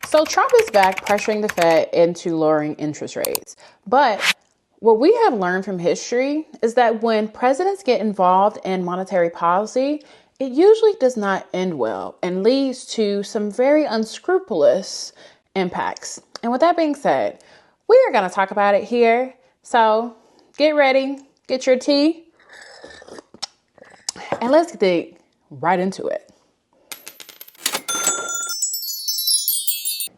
So Trump is back pressuring the Fed into lowering interest rates. But what we have learned from history is that when presidents get involved in monetary policy, it usually does not end well and leads to some very unscrupulous impacts. And with that being said, we are going to talk about it here. So get ready, get your tea, and let's dig right into it.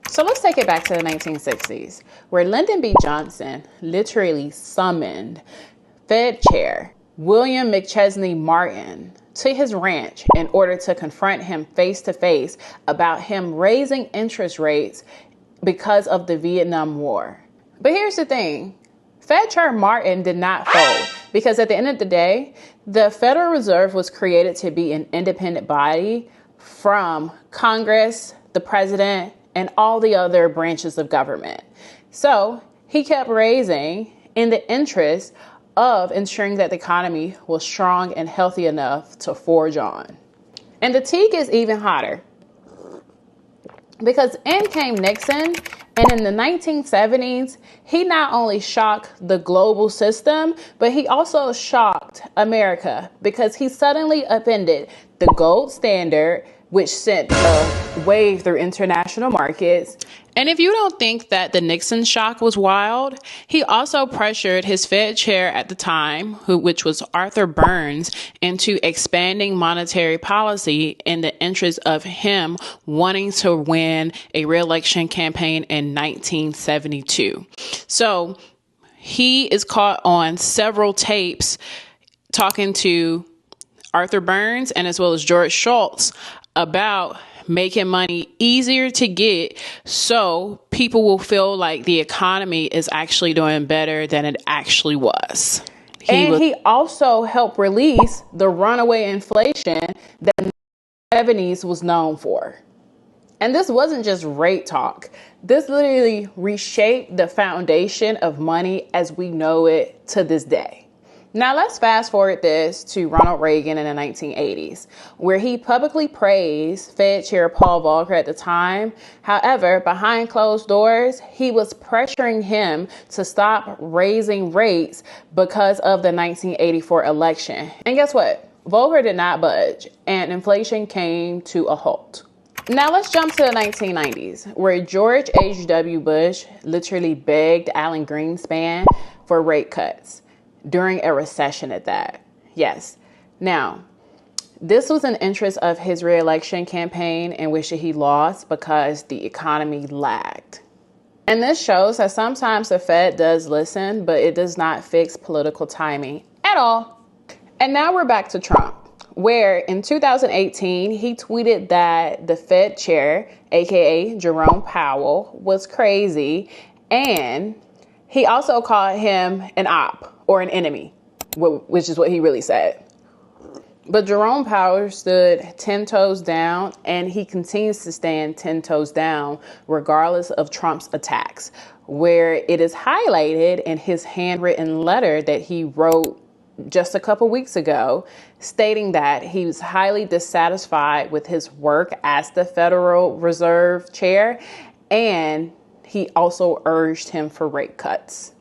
So let's take it back to the 1960s, where Lyndon B. Johnson literally summoned Fed Chair William McChesney Martin to his ranch in order to confront him face to face about him raising interest rates because of the Vietnam War. But here's the thing. Fed Chair Martin did not fold because at the end of the day, the Federal Reserve was created to be an independent body from Congress, the president, and all the other branches of government. So he kept raising in the interest of ensuring that the economy was strong and healthy enough to forge on. And the tea gets even hotter because in came Nixon, and in the 1970s, he not only shocked the global system, but he also shocked America because he suddenly upended the gold standard, which sent a wave through international markets. And if you don't think that the Nixon shock was wild, he also pressured his Fed chair at the time, which was Arthur Burns, into expanding monetary policy in the interest of him wanting to win a re-election campaign in 1972. So he is caught on several tapes talking to Arthur Burns and as well as George Shultz about making money easier to get so people will feel like the economy is actually doing better than it actually was. He also helped release the runaway inflation that the 70s was known for. And this wasn't just rate talk. This literally reshaped the foundation of money as we know it to this day. Now let's fast forward this to Ronald Reagan in the 1980s, where he publicly praised Fed Chair Paul Volcker at the time. However, behind closed doors, he was pressuring him to stop raising rates because of the 1984 election. And guess what? Volcker did not budge, and inflation came to a halt. Now let's jump to the 1990s, where George H.W. Bush literally begged Alan Greenspan for rate cuts. During a recession at that. Yes. Now, this was an interest of his re-election campaign in which he lost because the economy lagged. And this shows that sometimes the Fed does listen, but it does not fix political timing at all. And now we're back to Trump, where in 2018, he tweeted that the Fed chair, aka Jerome Powell, was crazy. And he also called him an op. Or an enemy, which is what he really said. But Jerome Powell stood 10 toes down, and he continues to stand 10 toes down regardless of Trump's attacks, where it is highlighted in his handwritten letter that he wrote just a couple weeks ago, stating that he was highly dissatisfied with his work as the Federal Reserve chair, and he also urged him for rate cuts.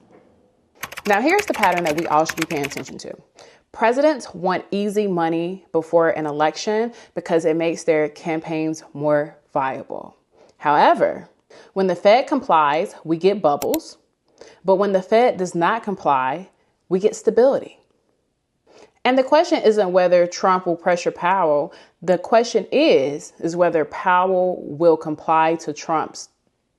Now, here's the pattern that we all should be paying attention to. Presidents want easy money before an election because it makes their campaigns more viable. However, when the Fed complies, we get bubbles. But when the Fed does not comply, we get stability. And the question isn't whether Trump will pressure Powell. The question is whether Powell will comply to Trump's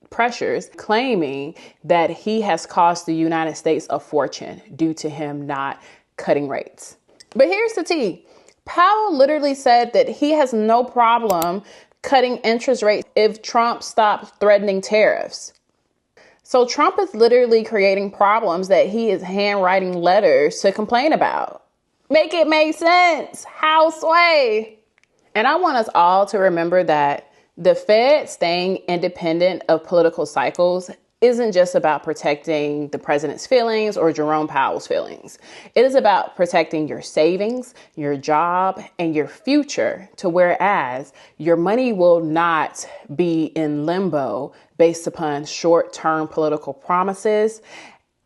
pressures, claiming that he has cost the United States a fortune due to him not cutting rates. But here's the tea. Powell literally said that he has no problem cutting interest rates if Trump stops threatening tariffs. So Trump is literally creating problems that he is handwriting letters to complain about. Make it make sense. Houseway. And I want us all to remember that the Fed staying independent of political cycles isn't just about protecting the president's feelings or Jerome Powell's feelings. It is about protecting your savings, your job, and your future, to whereas your money will not be in limbo based upon short-term political promises,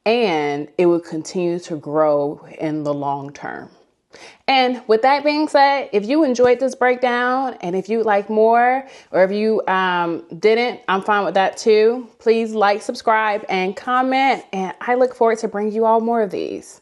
and it will continue to grow in the long term. And with that being said, if you enjoyed this breakdown and if you'd like more, or if you didn't, I'm fine with that too. Please like, subscribe, and comment. And I look forward to bringing you all more of these.